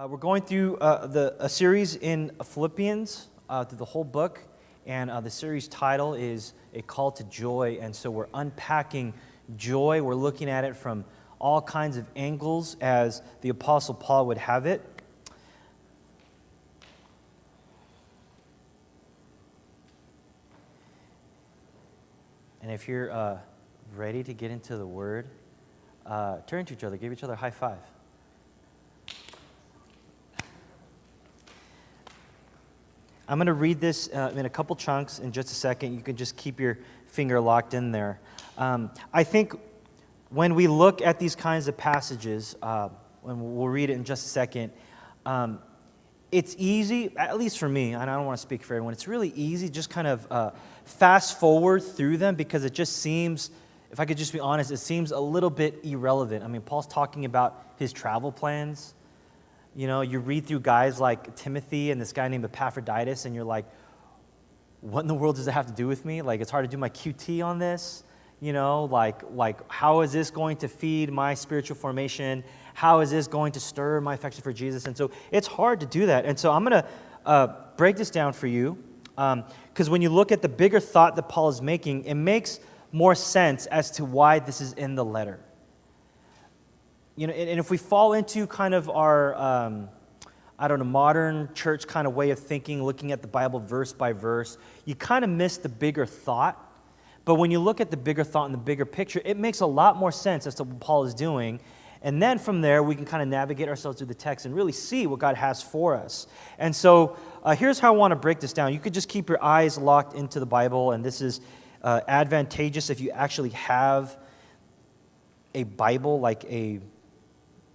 We're going through a series in Philippians, through the whole book, and the series title is A Call to Joy, and so we're unpacking joy. We're looking at it from all kinds of angles as the Apostle Paul would have it. And if you're ready to get into the Word, turn to each other, give each other a high five. I'm going to read this in a couple chunks in just a second. You can just keep your finger locked in there. I think when we look at these kinds of passages, and we'll read it in just a second, it's easy, at least for me, and I don't want to speak for everyone, it's really easy just kind of fast forward through them because it just seems, if I could just be honest, it seems a little bit irrelevant. I mean, Paul's talking about his travel plans. You know, you read through guys like Timothy and this guy named Epaphroditus, and you're like, what in the world does it have to do with me? Like, it's hard to do my QT on this. You know, like how is this going to feed my spiritual formation? How is this going to stir my affection for Jesus? And so it's hard to do that. And so I'm going to break this down for you, because when you look at the bigger thought that Paul is making, it makes more sense as to why this is in the letter. You know, and if we fall into kind of our, modern church kind of way of thinking, looking at the Bible verse by verse, you kind of miss the bigger thought. But when you look at the bigger thought and the bigger picture, it makes a lot more sense as to what Paul is doing. And then from there, we can kind of navigate ourselves through the text and really see what God has for us. And so here's how I want to break this down. You could just keep your eyes locked into the Bible, and this is advantageous if you actually have a Bible, like a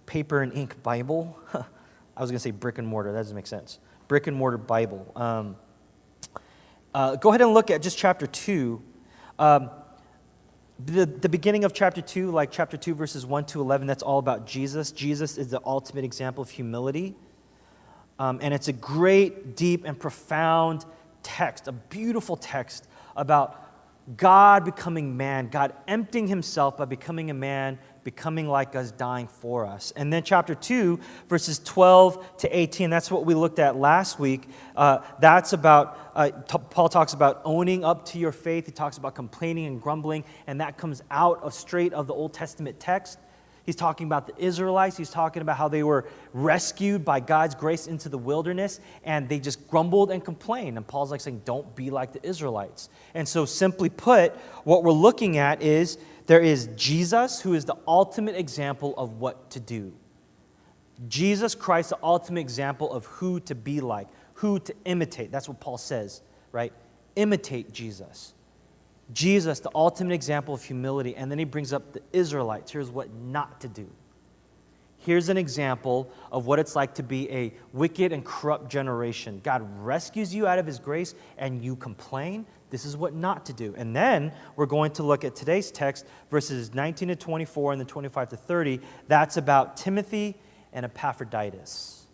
paper and ink Bible. I was going to say brick and mortar. That doesn't make sense. Brick and mortar Bible. Go ahead and look at just chapter 2. The beginning of chapter 2, like chapter 2, verses 1 to 11, that's all about Jesus. Jesus is the ultimate example of humility. And it's a great, deep, and profound text, a beautiful text about God becoming man, God emptying himself by becoming a man, becoming like us, dying for us. And then chapter 2, verses 12 to 18, that's what we looked at last week. That's about, Paul talks about owning up to your faith. He talks about complaining and grumbling, and that comes out of straight of the Old Testament text. He's talking about the Israelites. He's talking about how they were rescued by God's grace into the wilderness, and they just grumbled and complained. And Paul's like saying, don't be like the Israelites. And so simply put, what we're looking at is there is Jesus, who is the ultimate example of what to do. Jesus Christ, the ultimate example of who to be like, who to imitate. That's what Paul says, right? Imitate Jesus. Jesus, the ultimate example of humility. And then he brings up the Israelites. Here's what not to do. Here's an example of what it's like to be a wicked and corrupt generation. God rescues you out of his grace and you complain. This is what not to do. And then we're going to look at today's text, verses 19 to 24 and then 25 to 30. That's about Timothy and Epaphroditus.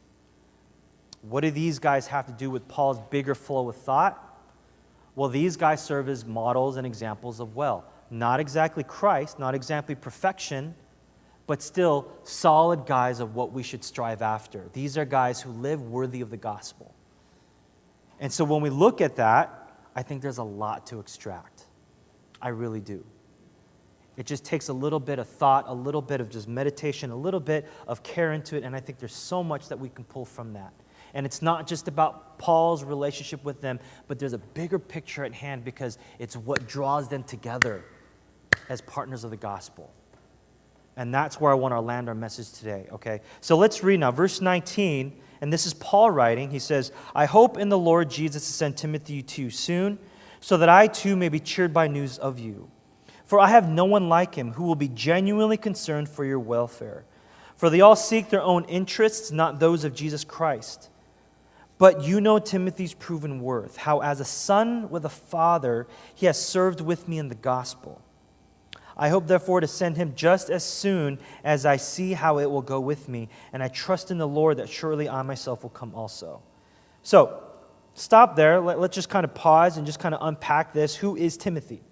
What do these guys have to do with Paul's bigger flow of thought? Well, these guys serve as models and examples of, well, not exactly Christ, not exactly perfection, but still solid guys of what we should strive after. These are guys who live worthy of the gospel. And so when we look at that, I think there's a lot to extract. I really do. It just takes a little bit of thought, a little bit of just meditation, a little bit of care into it, and I think there's so much that we can pull from that. And it's not just about Paul's relationship with them, but there's a bigger picture at hand because it's what draws them together as partners of the gospel. And that's where I want to land our message today, okay? So let's read now, verse 19, and this is Paul writing. He says, I hope in the Lord Jesus to send Timothy to you soon, so that I too may be cheered by news of you. For I have no one like him who will be genuinely concerned for your welfare. For they all seek their own interests, not those of Jesus Christ. But you know Timothy's proven worth, how as a son with a father, he has served with me in the gospel. I hope therefore to send him just as soon as I see how it will go with me, and I trust in the Lord that surely I myself will come also. So, stop there. Let's just kind of pause and just kind of unpack this. Who is Timothy?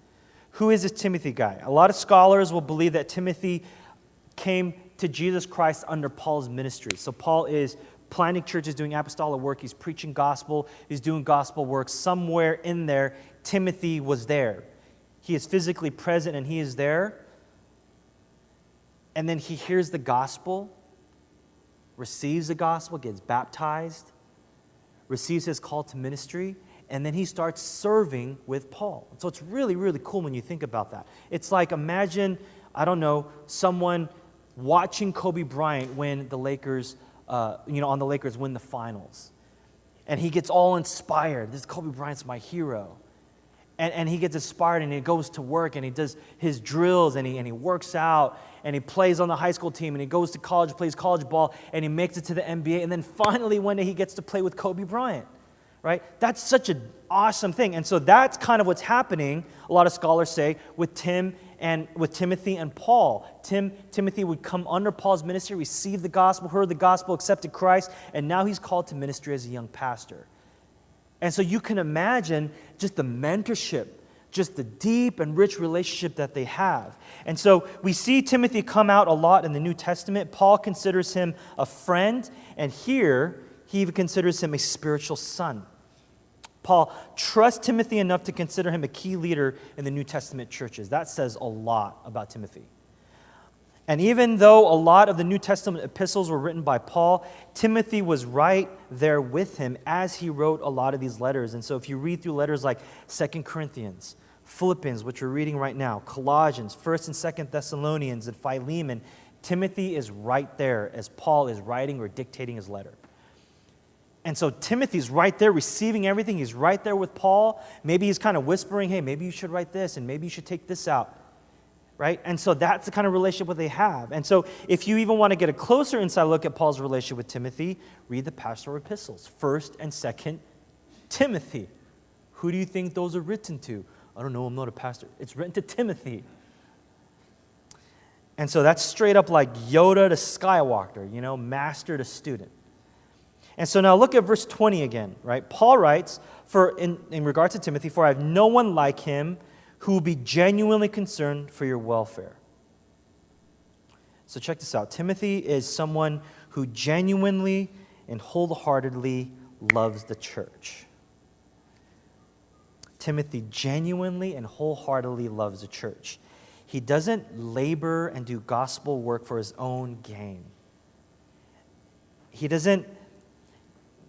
Who is this Timothy guy? A lot of scholars will believe that Timothy came to Jesus Christ under Paul's ministry. So Paul is planting churches, doing apostolic work. He's preaching gospel. He's doing gospel work. Somewhere in there, Timothy was there. He is physically present and he is there. And then he hears the gospel, receives the gospel, gets baptized, receives his call to ministry, and then he starts serving with Paul. So it's really, really cool when you think about that. It's like, imagine, I don't know, someone watching Kobe Bryant win the Lakers, on the Lakers win the finals. And he gets all inspired. This Kobe Bryant's my hero. And he gets inspired and he goes to work and he does his drills and he works out and he plays on the high school team and he goes to college, plays college ball, and he makes it to the NBA. And then finally one day he gets to play with Kobe Bryant, right? That's such an awesome thing. And so that's kind of what's happening, a lot of scholars say, with Timothy and Paul. Timothy would come under Paul's ministry, receive the gospel, heard the gospel, accepted Christ, and now he's called to ministry as a young pastor. And so you can imagine just the mentorship, just the deep and rich relationship that they have. And so we see Timothy come out a lot in the New Testament. Paul considers him a friend, and here he even considers him a spiritual son. Paul trusts Timothy enough to consider him a key leader in the New Testament churches. That says a lot about Timothy. And even though a lot of the New Testament epistles were written by Paul, Timothy was right there with him as he wrote a lot of these letters. And so if you read through letters like 2 Corinthians, Philippians, which we're reading right now, Colossians, 1st and 2nd Thessalonians, and Philemon, Timothy is right there as Paul is writing or dictating his letter. And so Timothy's right there receiving everything. He's right there with Paul. Maybe he's kind of whispering, hey, maybe you should write this and maybe you should take this out. Right? And so that's the kind of relationship that they have. And so if you even want to get a closer inside look at Paul's relationship with Timothy, read the pastoral epistles, 1st and 2nd Timothy. Who do you think those are written to? I don't know, I'm not a pastor. It's written to Timothy. And so that's straight up like Yoda to Skywalker, master to student. And so now look at verse 20 again, right? Paul writes, in regard to Timothy, for I have no one like him who will be genuinely concerned for your welfare. So check this out. Timothy is someone who genuinely and wholeheartedly loves the church. Timothy genuinely and wholeheartedly loves the church. He doesn't labor and do gospel work for his own gain. He doesn't,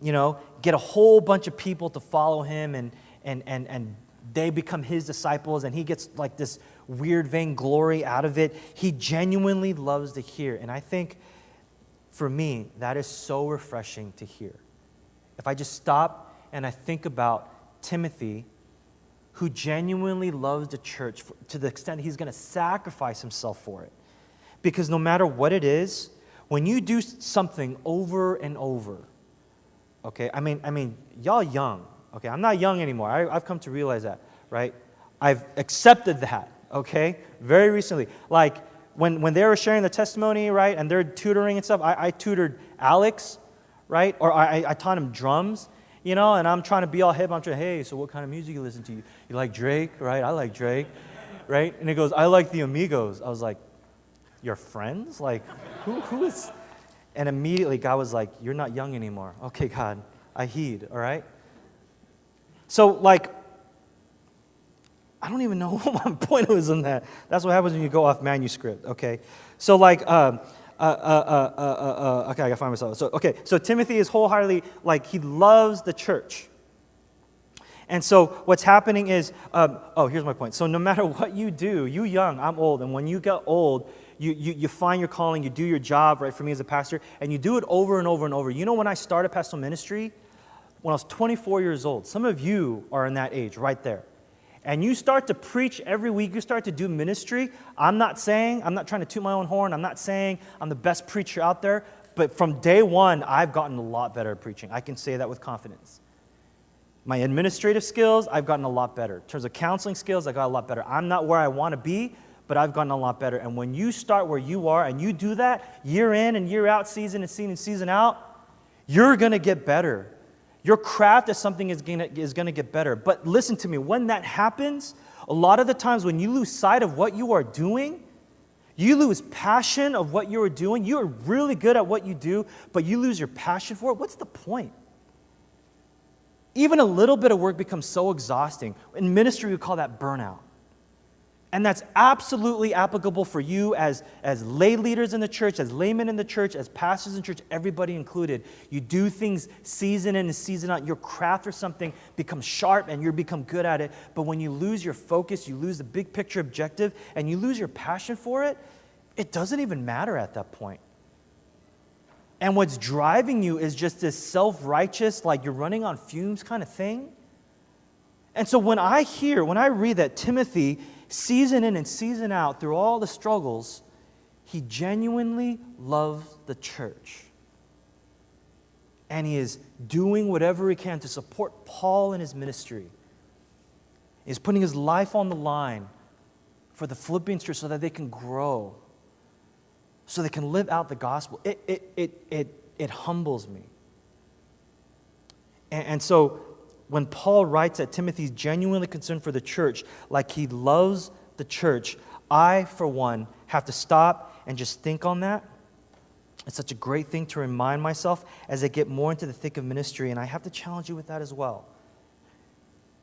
get a whole bunch of people to follow him and they become his disciples and he gets like this weird vainglory out of it. He genuinely loves to hear. And I think for me, that is so refreshing to hear. If I just stop and I think about Timothy, who genuinely loves the church to the extent he's going to sacrifice himself for it. Because no matter what it is, when you do something over and over, okay, I mean, y'all young. Okay, I'm not young anymore. I've come to realize that, right? I've accepted that, okay, very recently. Like, when they were sharing their testimony, right, and they're tutoring and stuff, I tutored Alex, right, or I taught him drums, and I'm trying to be all hip. I'm trying, hey, so what kind of music you listen to? You like Drake, right? I like Drake, right? And he goes, I like the Amigos. I was like, your friends? Like, who is? And immediately God was like, you're not young anymore. Okay, God, I heed, all right? So, like, I don't even know what my point was in that. That's what happens when you go off manuscript, okay? So, like, okay, I gotta find myself. So Timothy is wholeheartedly, like, he loves the church. And so what's happening is, here's my point. So no matter what you do, you young, I'm old, and when you get old, you find your calling, you do your job, right, for me as a pastor, and you do it over and over and over. When I started pastoral ministry, when I was 24 years old, some of you are in that age right there. And you start to preach every week, you start to do ministry. I'm not trying to toot my own horn, I'm not saying I'm the best preacher out there, but from day one, I've gotten a lot better at preaching. I can say that with confidence. My administrative skills, I've gotten a lot better. In terms of counseling skills, I got a lot better. I'm not where I want to be, but I've gotten a lot better. And when you start where you are and you do that year in and year out, season and season out, you're going to get better. Your craft as something is going to get better. But listen to me, when that happens, a lot of the times when you lose sight of what you are doing, You lose passion of what you are doing. You are really good at what you do, but you lose your passion for it. What's the point? Even a little bit of work becomes so exhausting. In ministry, we call that burnout. And that's absolutely applicable for you as lay leaders in the church, as laymen in the church, as pastors in church, everybody included. You do things season in and season out. Your craft or something becomes sharp and you become good at it. But when you lose your focus, you lose the big picture objective, and you lose your passion for it, it doesn't even matter at that point. And what's driving you is just this self-righteous, like you're running on fumes kind of thing. And so when I read that Timothy, season in and season out, through all the struggles, he genuinely loves the church. And he is doing whatever he can to support Paul in his ministry. He's putting his life on the line for the Philippians church so that they can grow, so they can live out the gospel. It humbles me. And so when Paul writes that Timothy's genuinely concerned for the church, like he loves the church, I, for one, have to stop and just think on that. It's such a great thing to remind myself as I get more into the thick of ministry, and I have to challenge you with that as well.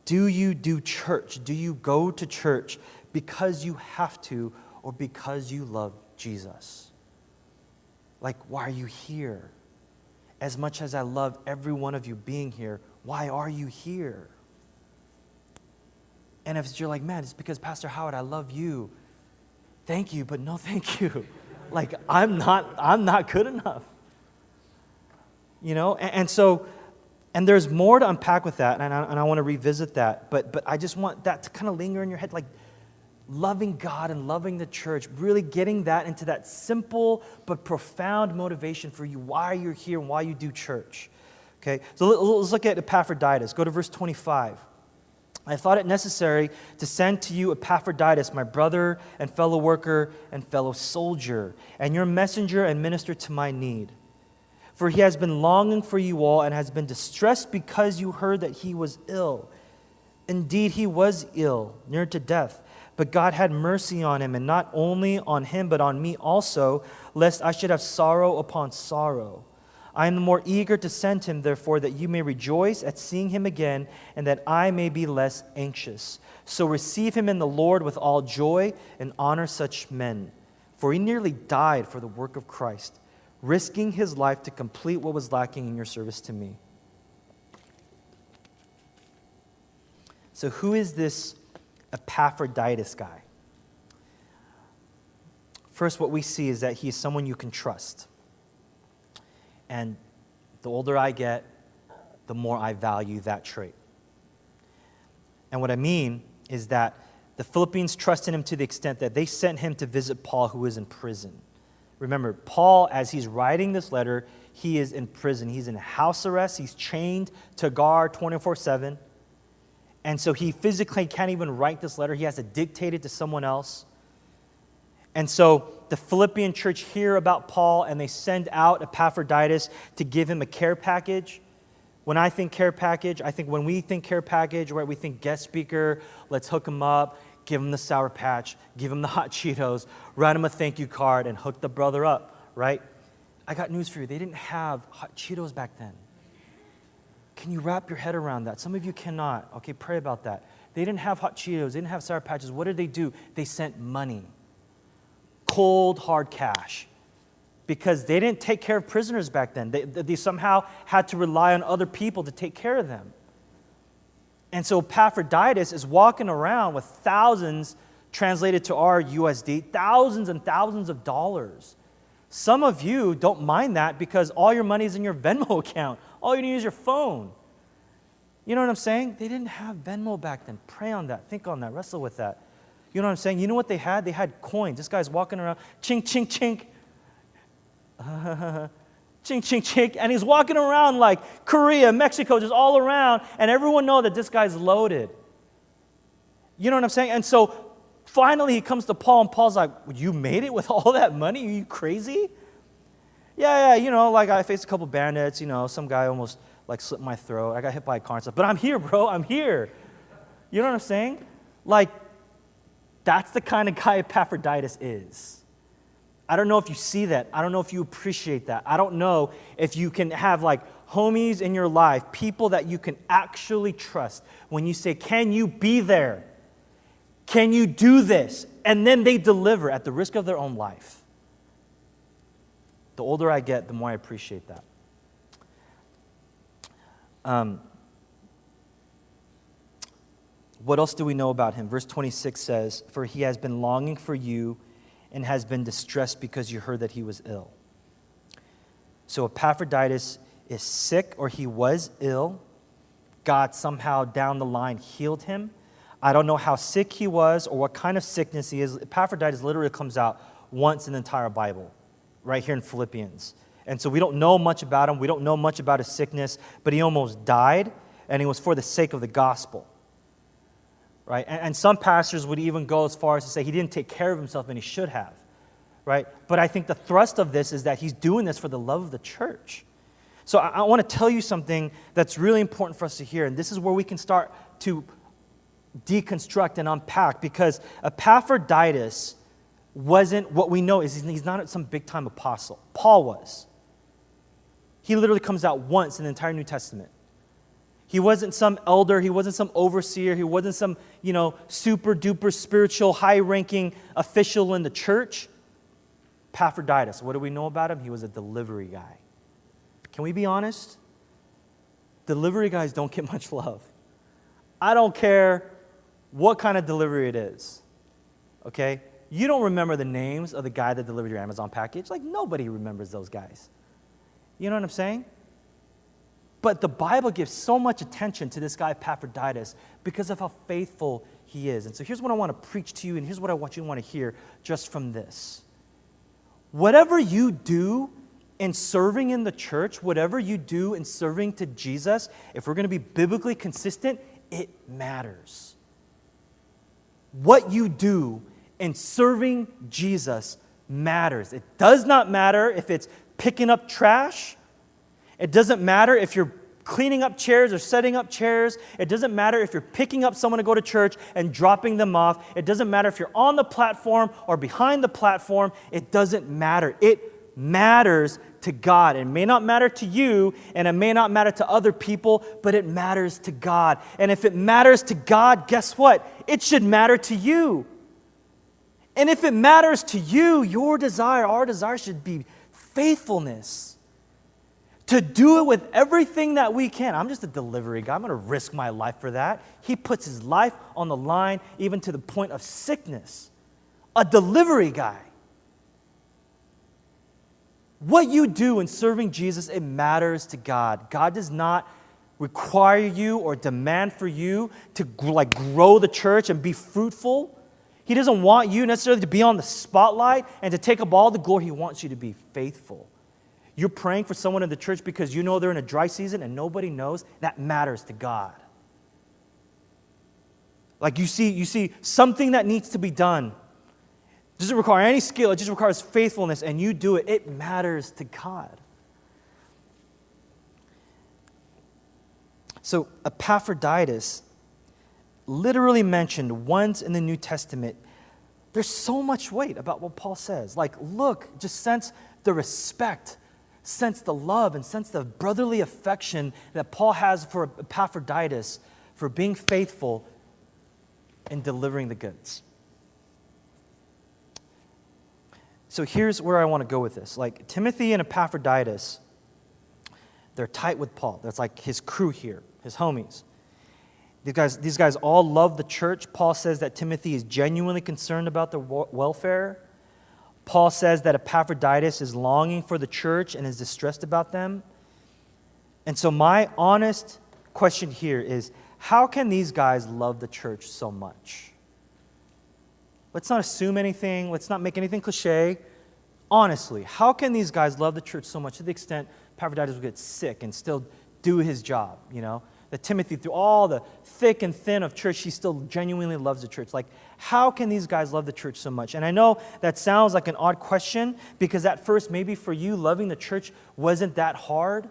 Do you do church? Do you go to church because you have to or because you love Jesus? Like, why are you here? As much as I love every one of you being here, why are you here? And if you're like, man, it's because Pastor Howard, I love you. Thank you, but no thank you. Like, I'm not good enough. You know, and so there's more to unpack with that, and I want to revisit that, but I just want that to kind of linger in your head, like loving God and loving the church, really getting that into that simple but profound motivation for you, why you're here and why you do church. Okay, so let's look at Epaphroditus. Go to verse 25. I thought it necessary to send to you Epaphroditus, my brother and fellow worker and fellow soldier, and your messenger and minister to my need. For he has been longing for you all and has been distressed because you heard that he was ill. Indeed, he was ill, near to death. But God had mercy on him, and not only on him, but on me also, lest I should have sorrow upon sorrow. I am the more eager to send him, therefore, that you may rejoice at seeing him again, and that I may be less anxious. So receive him in the Lord with all joy, and honor such men. For he nearly died for the work of Christ, risking his life to complete what was lacking in your service to me. So who is this Epaphroditus guy? First, what we see is that he is someone you can trust. And the older I get, the more I value that trait. And what I mean is that the Philippians trusted him to the extent that they sent him to visit Paul, who is in prison. Remember, Paul, as he's writing this letter, he is in prison. He's in house arrest. He's chained to guard 24/7. And so he physically can't even write this letter. He has to dictate it to someone else. And so the Philippian church hear about Paul, and they send out Epaphroditus to give him a care package. When I think care package, I think when we think care package, right, we think guest speaker, let's hook him up, give him the Sour Patch, give him the hot Cheetos, write him a thank you card, and hook the brother up, right? I got news for you. They didn't have hot Cheetos back then. Can you wrap your head around that? Some of you cannot. Okay, pray about that. They didn't have hot Cheetos. They didn't have Sour Patches. What did they do? They sent money. Cold, hard cash. Because they didn't take care of prisoners back then. They somehow had to rely on other people to take care of them. And so Epaphroditus is walking around with thousands, translated to our USD, thousands and thousands of dollars. Some of you don't mind that because all your money is in your Venmo account. All you need is your phone. You know what I'm saying? They didn't have Venmo back then. Pray on that. Think on that. Wrestle with that. You know what I'm saying? You know what they had? They had coins. This guy's walking around, chink, chink, chink. Chink, chink, chink. And he's walking around like Korea, Mexico, just all around. And everyone knows that this guy's loaded. You know what I'm saying? And so finally he comes to Paul, and Paul's like, you made it with all that money? Are you crazy? Yeah, you know, like I faced a couple bandits, you know, some guy almost like slit my throat. I got hit by a car and stuff. But I'm here, bro. I'm here. You know what I'm saying? Like, that's the kind of guy Epaphroditus is. I don't know if you see that. I don't know if you appreciate that. I don't know if you can have like homies in your life, people that you can actually trust when you say, can you be there? Can you do this? And then they deliver at the risk of their own life. The older I get, the more I appreciate that. What else do we know about him? Verse 26 says, for he has been longing for you and has been distressed because you heard that he was ill. So Epaphroditus is sick, or he was ill. God somehow down the line healed him. I don't know how sick he was or what kind of sickness he is. Epaphroditus literally comes out once in the entire Bible, right here in Philippians. And so we don't know much about him. We don't know much about his sickness, but he almost died, and it was for the sake of the gospel. Right? And some pastors would even go as far as to say he didn't take care of himself and he should have. Right? But I think the thrust of this is that he's doing this for the love of the church. So I want to tell you something that's really important for us to hear, and this is where we can start to deconstruct and unpack, because Epaphroditus wasn't, what we know is he's not some big-time apostle. Paul was. He literally comes out once in the entire New Testament. He wasn't some elder, he wasn't some overseer, he wasn't some, super-duper spiritual, high-ranking official in the church. Epaphroditus, what do we know about him? He was a delivery guy. Can we be honest? Delivery guys don't get much love. I don't care what kind of delivery it is, okay? You don't remember the names of the guy that delivered your Amazon package. Like, nobody remembers those guys. You know what I'm saying? But the Bible gives so much attention to this guy Epaphroditus because of how faithful he is. And so here's what I want to preach to you, and here's what I want you to want to hear just from this. Whatever you do in serving in the church, whatever you do in serving to Jesus, if we're going to be biblically consistent, it matters. What you do in serving Jesus matters. It does not matter if it's picking up trash. It doesn't matter if you're cleaning up chairs or setting up chairs. It doesn't matter if you're picking up someone to go to church and dropping them off. It doesn't matter if you're on the platform or behind the platform. It doesn't matter. It matters to God. It may not matter to you, and it may not matter to other people, but it matters to God. And if it matters to God, guess what? It should matter to you. And if it matters to you, your desire, our desire should be faithfulness. To do it with everything that we can. I'm just a delivery guy. I'm going to risk my life for that. He puts his life on the line, even to the point of sickness. A delivery guy. What you do in serving Jesus, it matters to God. God does not require you or demand for you to grow the church and be fruitful. He doesn't want you necessarily to be on the spotlight and to take up all the glory. He wants you to be faithful. You're praying for someone in the church because you know they're in a dry season and nobody knows. That matters to God. Like you see something that needs to be done. It doesn't require any skill. It just requires faithfulness, and you do it. It matters to God. So Epaphroditus, literally mentioned once in the New Testament. There's so much weight about what Paul says. Like, look, just sense the respect, sense the love, and sense the brotherly affection that Paul has for Epaphroditus for being faithful in delivering the goods. So here's where I want to go with this. Like, Timothy and Epaphroditus, they're tight with Paul. That's like his crew here, his homies. These guys all love the church. Paul says that Timothy is genuinely concerned about their welfare. Paul says that Epaphroditus is longing for the church and is distressed about them. And so my honest question here is, how can these guys love the church so much? Let's not assume anything. Let's not make anything cliche. Honestly, how can these guys love the church so much to the extent Epaphroditus will get sick and still do his job, That Timothy, through all the thick and thin of church, he still genuinely loves the church. Like, how can these guys love the church so much? And I know that sounds like an odd question, because at first, maybe for you, loving the church wasn't that hard.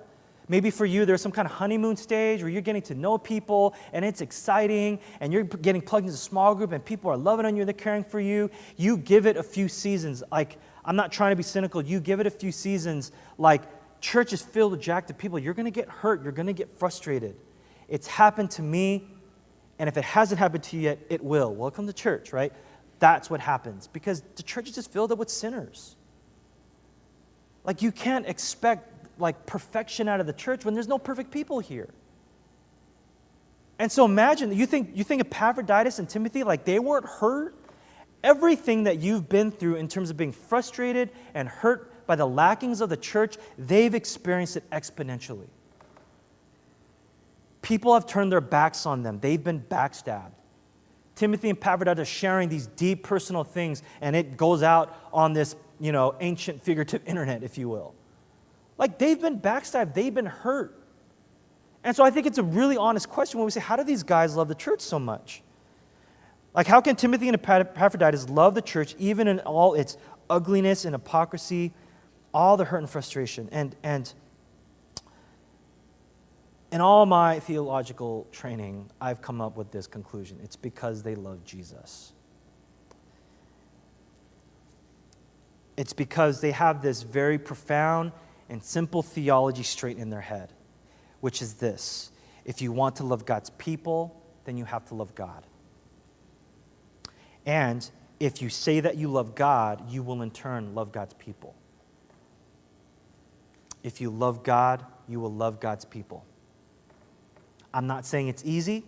Maybe for you, there's some kind of honeymoon stage where you're getting to know people, and it's exciting, and you're getting plugged into a small group, and people are loving on you, they're caring for you. You give it a few seasons. Like, I'm not trying to be cynical. You give it a few seasons, like church is filled with jacked up people. You're going to get hurt. You're going to get frustrated. It's happened to me, and if it hasn't happened to you yet, it will. Welcome to church, right? That's what happens because the church is just filled up with sinners. Like you can't expect like perfection out of the church when there's no perfect people here. And so imagine, you think Epaphroditus and Timothy, like they weren't hurt? Everything that you've been through in terms of being frustrated and hurt by the lackings of the church, they've experienced it exponentially. People have turned their backs on them. They've been backstabbed. Timothy and Epaphroditus are sharing these deep personal things, and it goes out on this, ancient figurative internet, if you will. Like they've been backstabbed. They've been hurt. And so I think it's a really honest question when we say, how do these guys love the church so much? Like, how can Timothy and Epaphroditus love the church even in all its ugliness and hypocrisy, all the hurt and frustration? And in all my theological training, I've come up with this conclusion. It's because they love Jesus. It's because they have this very profound and simple theology straight in their head, which is this: if you want to love God's people, then you have to love God. And if you say that you love God, you will in turn love God's people. If you love God, you will love God's people. I'm not saying it's easy.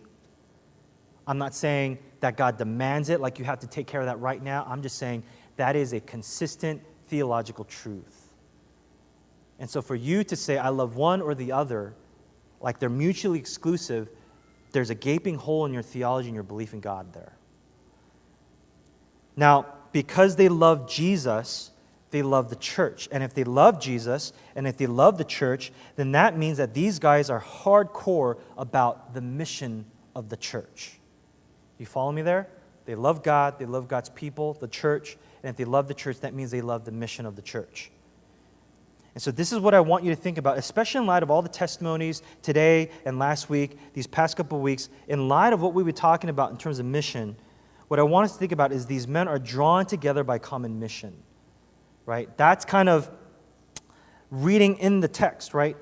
I'm not saying that God demands it, like you have to take care of that right now. I'm just saying that is a consistent theological truth. And so for you to say, I love one or the other, like they're mutually exclusive, there's a gaping hole in your theology and your belief in God there. Now, because they love Jesus, they love the church. And if they love Jesus and if they love the church, then that means that these guys are hardcore about the mission of the church. You follow me there? They love God, they love God's people, the church, and if they love the church, that means they love the mission of the church. And so this is what I want you to think about, especially in light of all the testimonies today and last week, these past couple of weeks, in light of what we were talking about in terms of mission. What I want us to think about is these men are drawn together by common mission, right? That's kind of reading in the text, right?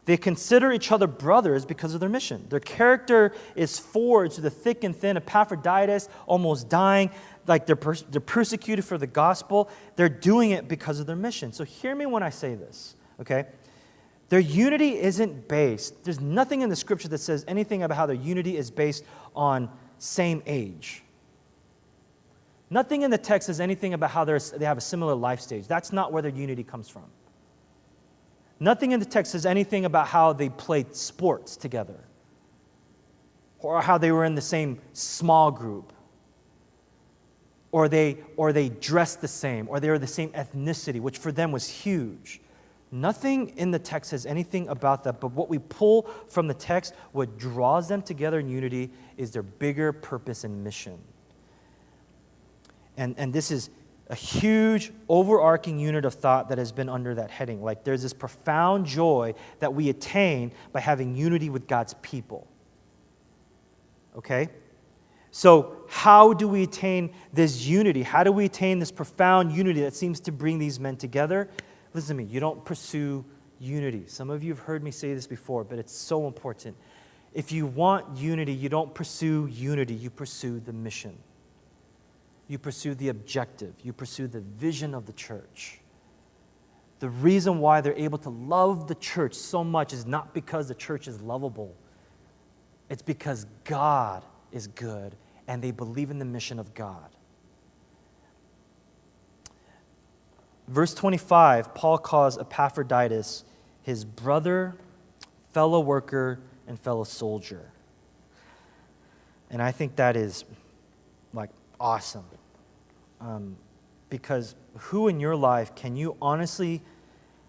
They consider each other brothers because of their mission. Their character is forged through the thick and thin. Epaphroditus almost dying, like they're persecuted for the gospel. They're doing it because of their mission. So hear me when I say this, okay? Their unity isn't based. There's nothing in the scripture that says anything about how their unity is based on same age. Nothing in the text says anything about how they have a similar life stage. That's not where their unity comes from. Nothing in the text says anything about how they played sports together or how they were in the same small group or they dressed the same or they were the same ethnicity, which for them was huge. Nothing in the text says anything about that, but what we pull from the text, what draws them together in unity, is their bigger purpose and mission. And this is a huge overarching unit of thought that has been under that heading. Like there's this profound joy that we attain by having unity with God's people. Okay? So how do we attain this unity? How do we attain this profound unity that seems to bring these men together? Listen to me, you don't pursue unity. Some of you have heard me say this before, but it's so important. If you want unity, you don't pursue unity, you pursue the mission. You pursue the objective. You pursue the vision of the church. The reason why they're able to love the church so much is not because the church is lovable. It's because God is good and they believe in the mission of God. Verse 25, Paul calls Epaphroditus his brother, fellow worker, and fellow soldier. And I think that is like awesome. Because who in your life can you honestly,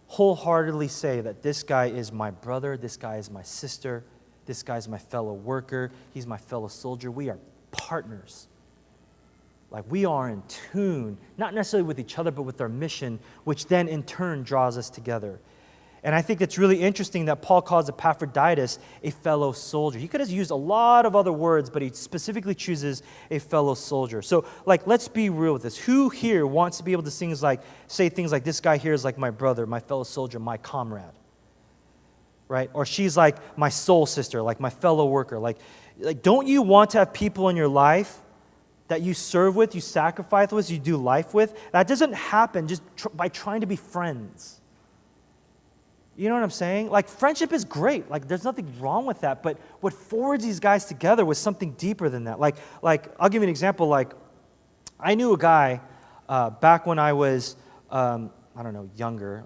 wholeheartedly say that this guy is my brother, this guy is my sister, this guy's my fellow worker, he's my fellow soldier. We are partners. Like we are in tune, not necessarily with each other, but with our mission, which then in turn draws us together. And I think it's really interesting that Paul calls Epaphroditus a fellow soldier. He could have used a lot of other words, but he specifically chooses a fellow soldier. So, let's be real with this. Who here wants to be able to say things like, this guy here is like my brother, my fellow soldier, my comrade? Right? Or she's like my soul sister, like my fellow worker. Like, don't you want to have people in your life that you serve with, you sacrifice with, you do life with? That doesn't happen just by trying to be friends. You know what I'm saying? Friendship is great. There's nothing wrong with that. But what forged these guys together was something deeper than that. I'll give you an example. I knew a guy back when I was, younger.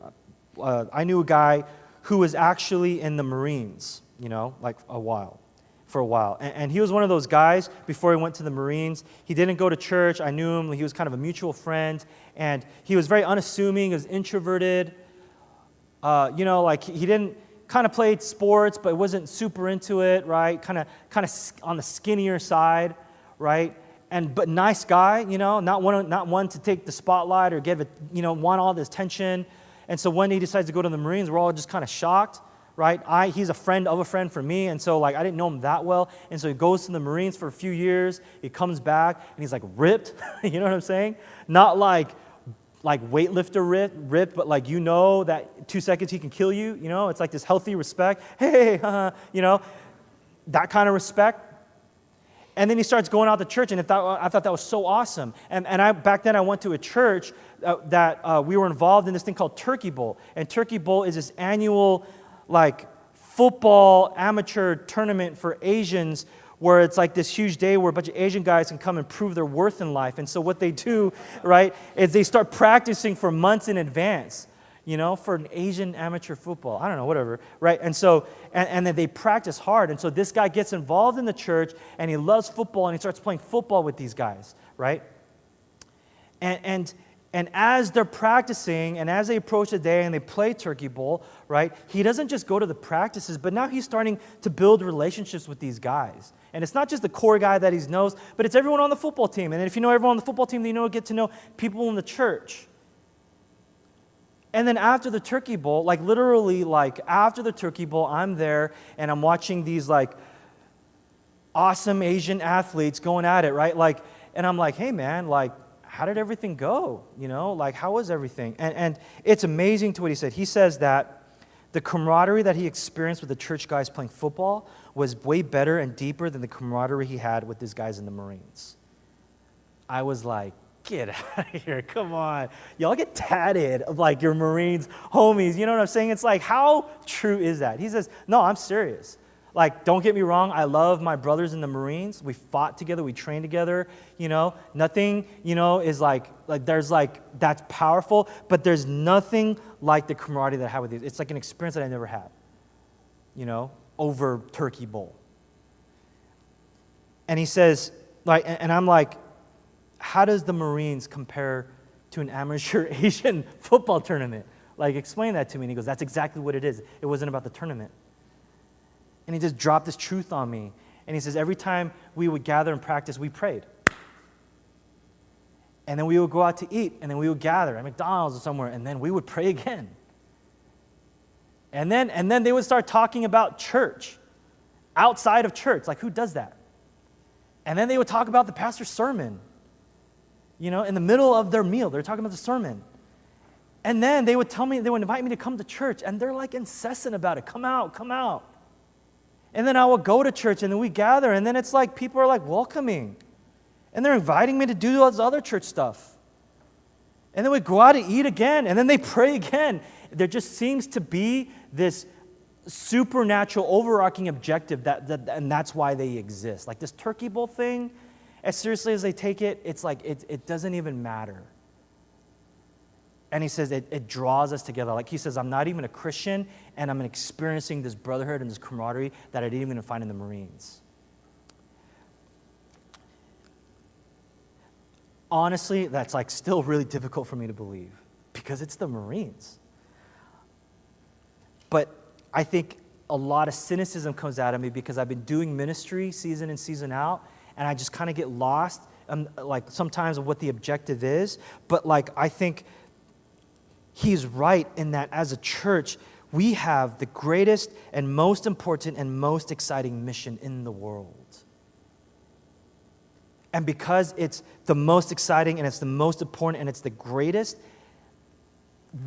I knew a guy who was actually in the Marines, for a while. And he was one of those guys, before he went to the Marines, he didn't go to church. I knew him. He was kind of a mutual friend. And he was very unassuming. He was introverted. He didn't kind of played sports, but wasn't super into it, right? Kind of on the skinnier side, right? But nice guy, not one to take the spotlight or want all this attention. And so when he decides to go to the Marines, we're all just kind of shocked, right? He's a friend of a friend for me, and so I didn't know him that well. And so he goes to the Marines for a few years. He comes back and he's ripped. You know what I'm saying? Not like weightlifter ripped, but that 2 seconds he can kill you, it's this healthy respect. Hey, that kind of respect. And then he starts going out to church, and I thought that was so awesome. And back then I went to a church that we were involved in this thing called Turkey Bowl. And Turkey Bowl is this annual football amateur tournament for Asians, where it's this huge day where a bunch of Asian guys can come and prove their worth in life. And so what they do, right, is they start practicing for months in advance, for an Asian amateur football. I don't know, whatever, right? And so, and then they practice hard. And so this guy gets involved in the church, and he loves football, and he starts playing football with these guys, right? And as they're practicing, and as they approach the day and they play Turkey Bowl, right, he doesn't just go to the practices, but now he's starting to build relationships with these guys. And it's not just the core guy that he knows, but it's everyone on the football team. And then if you know everyone on the football team, then get to know people in the church. And then after the Turkey Bowl, literally after the Turkey Bowl, I'm there and I'm watching these awesome Asian athletes going at it, right? And I'm like, hey man, how did everything go? How was everything? And it's amazing to what he said. He says that the camaraderie that he experienced with the church guys playing football was way better and deeper than the camaraderie he had with these guys in the Marines. I was like, get out of here, come on. Y'all get tatted of your Marines homies. You know what I'm saying? It's how true is that? He says, no, I'm serious. Don't get me wrong, I love my brothers in the Marines. We fought together, we trained together, Nothing, is there's that's powerful, but there's nothing like the camaraderie that I had with these. It's an experience that I never had, over Turkey Bowl. And he says, and I'm like, how does the Marines compare to an amateur Asian football tournament? Explain that to me. And he goes, that's exactly what it is. It wasn't about the tournament. And he just dropped this truth on me. And he says, every time we would gather and practice, we prayed. And then we would go out to eat, and then we would gather at McDonald's or somewhere, and then we would pray again. And then they would start talking about church, outside of church. Who does that? And then they would talk about the pastor's sermon. In the middle of their meal, they're talking about the sermon. And then they would invite me to come to church, and they're incessant about it. Come out, come out. And then I would go to church, and then we gather, and then it's people are welcoming. And they're inviting me to do all this other church stuff. And then we go out to eat again, and then they pray again. There just seems to be this supernatural overarching objective and that's why they exist. This Turkey Bowl thing, as seriously as they take it, it's it doesn't even matter. And he says it draws us together. He says, I'm not even a Christian, and I'm experiencing this brotherhood and this camaraderie that I didn't even find in the Marines. Honestly, that's still really difficult for me to believe because it's the Marines. But I think a lot of cynicism comes out of me because I've been doing ministry season in, season out, and I just kind of get lost, sometimes of what the objective is. But I think he's right in that as a church, We have the greatest and most important and most exciting mission in the world. And because it's the most exciting and it's the most important and it's the greatest,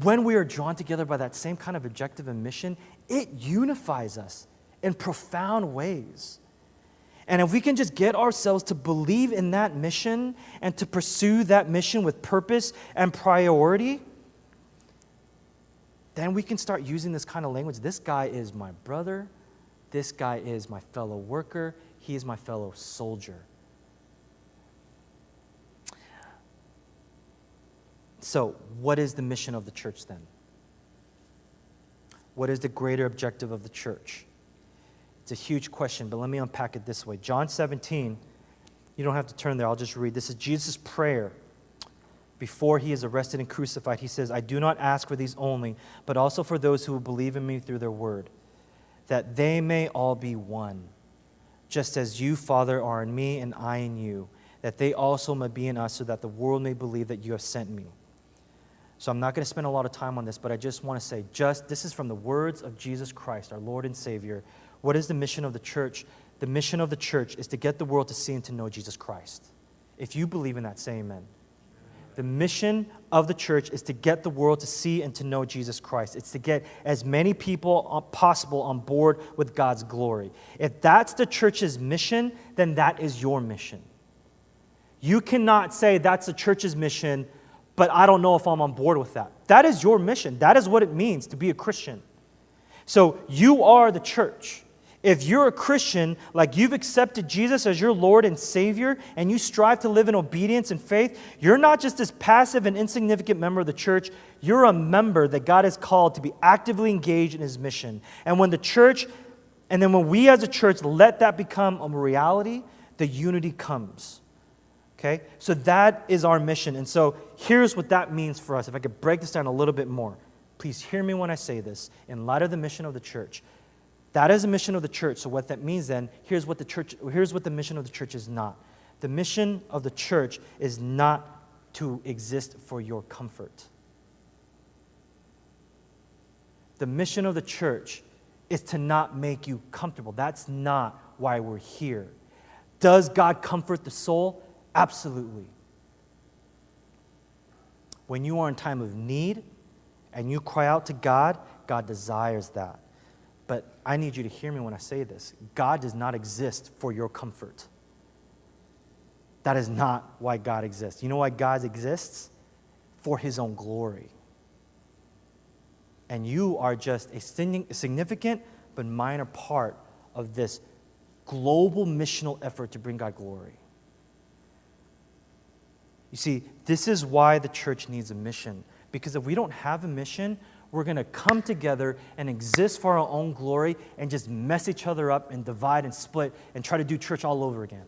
when we are drawn together by that same kind of objective and mission, it unifies us in profound ways. And if we can just get ourselves to believe in that mission and to pursue that mission with purpose and priority, then we can start using this kind of language. This guy is my brother. This guy is my fellow worker. He is my fellow soldier. So, what is the mission of the church then? What is the greater objective of the church? It's a huge question, but let me unpack it this way. John 17, you don't have to turn there, I'll just read. This is Jesus' prayer before he is arrested and crucified. He says, I do not ask for these only, but also for those who will believe in me through their word, that they may all be one, just as you, Father, are in me and I in you, that they also may be in us, so that the world may believe that you have sent me. So I'm not going to spend a lot of time on this, but I just want to say, this is from the words of Jesus Christ, our Lord and Savior. What is the mission of the church? The mission of the church is to get the world to see and to know Jesus Christ. If you believe in that, say amen. The mission of the church is to get the world to see and to know Jesus Christ. It's to get as many people possible on board with God's glory. If that's the church's mission, then that is your mission. You cannot say that's the church's mission, but I don't know if I'm on board with that. That is your mission. That is what it means to be a Christian. So you are the church. If you're a Christian, like you've accepted Jesus as your Lord and Savior, and you strive to live in obedience and faith, you're not just this passive and insignificant member of the church. You're a member that God has called to be actively engaged in His mission. And when when we as a church let that become a reality, the unity comes. Okay? So that is our mission. And so here's what that means for us. If I could break this down a little bit more. Please hear me when I say this. In light of the mission of the church, that is the mission of the church. So what that means then, here's what the mission of the church is not. The mission of the church is not to exist for your comfort. The mission of the church is to not make you comfortable. That's not why we're here. Does God comfort the soul? Absolutely. When you are in time of need and you cry out to God, God desires that. But I need you to hear me when I say this. God does not exist for your comfort. That is not why God exists. You know why God exists? For His own glory. And you are just a significant but minor part of this global missional effort to bring God glory. You see, this is why the church needs a mission. Because if we don't have a mission, we're going to come together and exist for our own glory and just mess each other up and divide and split and try to do church all over again.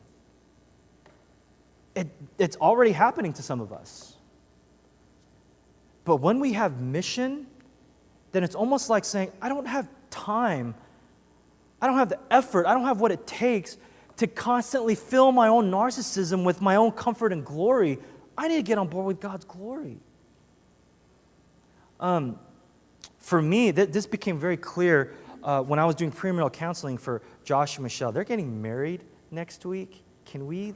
It's already happening to some of us. But when we have mission, then it's almost like saying, I don't have time. I don't have the effort. I don't have what it takes to constantly fill my own narcissism with my own comfort and glory. I need to get on board with God's glory. For me, this became very clear when I was doing premarital counseling for Josh and Michelle. They're getting married next week. Can we,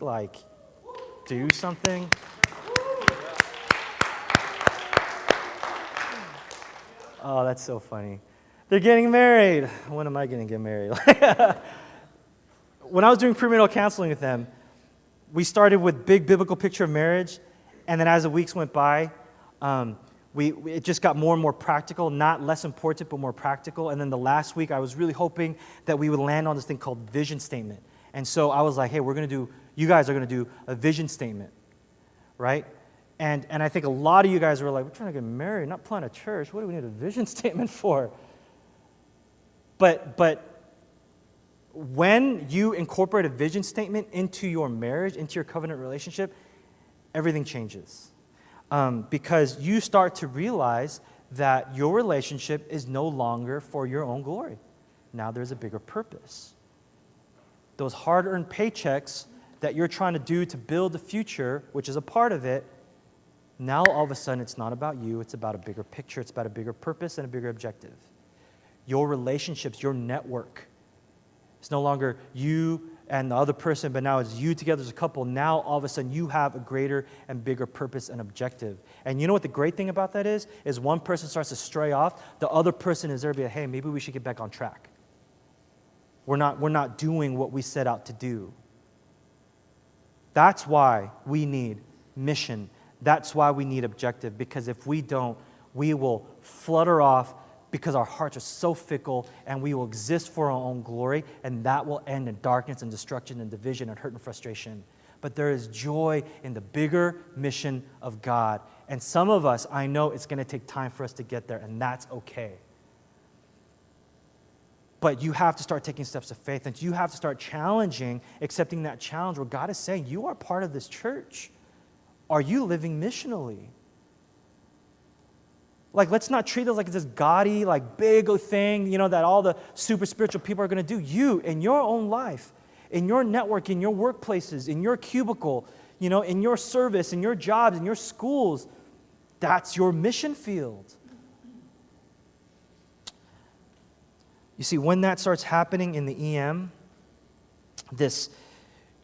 do something? Oh, that's so funny. They're getting married. When am I going to get married? When I was doing premarital counseling with them, we started with big biblical picture of marriage, and then as the weeks went by, it just got more and more practical, not less important, but more practical. And then the last week, I was really hoping that we would land on this thing called vision statement. And so I was like, hey, you guys are going to do a vision statement, right? And I think a lot of you guys were like, we're trying to get married, not plant a church. What do we need a vision statement for? But when you incorporate a vision statement into your marriage, into your covenant relationship, everything changes. Because you start to realize that your relationship is no longer for your own glory. Now there's a bigger purpose. Those hard-earned paychecks that you're trying to do to build the future, which is a part of it, now all of a sudden it's not about you, it's about a bigger picture, it's about a bigger purpose and a bigger objective. your relationships, your network. It's no longer you and the other person, but now it's you together as a couple. Now, all of a sudden, you have a greater and bigger purpose and objective. And you know what the great thing about that is one person starts to stray off, the other person is there to be like, hey, maybe we should get back on track. We're not doing what we set out to do. That's why we need mission. That's why we need objective, because if we don't, we will flutter off because our hearts are so fickle, and we will exist for our own glory, and that will end in darkness and destruction and division and hurt and frustration. But there is joy in the bigger mission of God. And some of us, I know it's going to take time for us to get there, and that's okay. But you have to start taking steps of faith, and you have to start challenging, accepting that challenge where God is saying, you are part of this church. Are you living missionally? Like, let's not treat it like it's this gaudy, like big thing, that all the super spiritual people are going to do. You, in your own life, in your network, in your workplaces, in your cubicle, in your service, in your jobs, in your schools, that's your mission field. You see, when that starts happening in the EM, this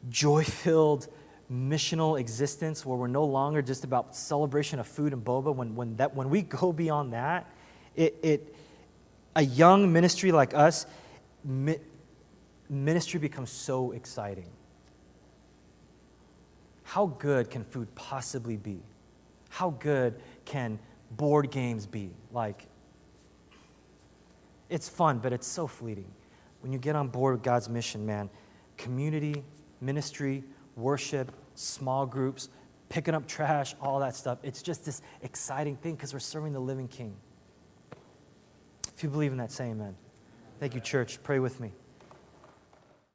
joy-filled missional existence where we're no longer just about celebration of food and boba, when we go beyond that, a young ministry like us, ministry becomes so exciting. How good can food possibly be? How good can board games be? Like, it's fun, but it's so fleeting. When you get on board with God's mission, man, community, ministry, worship, small groups, picking up trash, all that stuff. It's just this exciting thing because we're serving the living King. If you believe in that, say amen. Thank you, church. Pray with me.